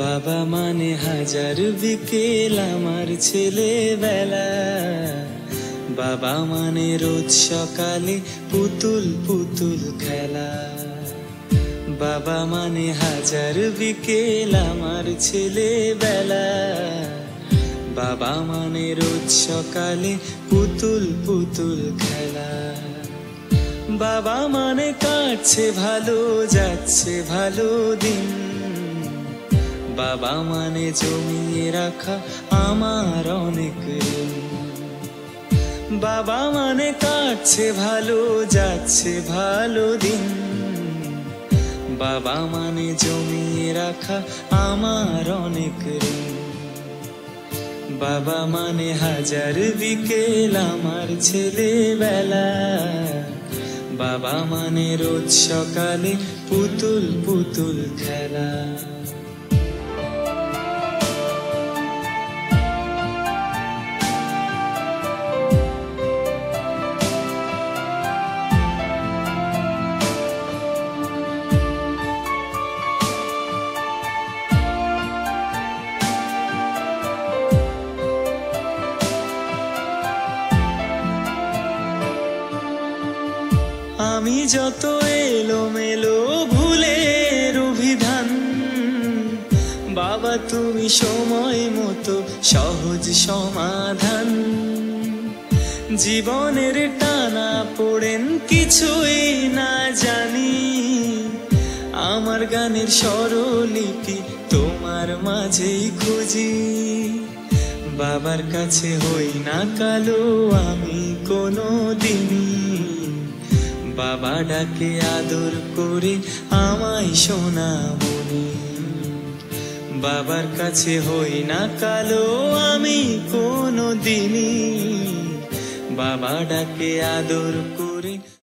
বাবা মানে হাজার বিকেল আমার ছেলেবেলা, বাবা মানে রোজ সকালে পুতুল পুতুল খেলা। বাবা মানে হাজার বিকেল আমার ছেলেবেলা, বাবা মানে রোজ সকালে পুতুল পুতুল খেলা। বাবা মানে কাটছে ভালো যাচ্ছে ভালো দিন, বাবা মানে জমিয়ে রাখা আমার অনেক ঋণ। বাবা মানে কাটছে ভালো যাচ্ছে ভালো দিন, বাবা মানে জমিয়ে রাখা আমার অনেক ঋণ। বাবা মানে হাজার বিকেল আমার ছেলেবেলা, বাবা মানে রোজ সকালে পুতুল পুতুল খেলা। আমি যত এলোমেলো ভুলের অভিধান, বাবা তুমি সময় মতো সহজ সমাধান। জীবনের টানা পড়েন কিছুই না জানি, আমার গানের স্বরলিপি তোমার মাঝেই খুঁজি। বাবার কাছে হই না কালো আমি কোনো দিনই, বাবা ডাকে আদর করে আমায় সোনামণি। বাবার কাছে হই না কালো আমি কোনো দিনই, বাবা ডাকে আদর করে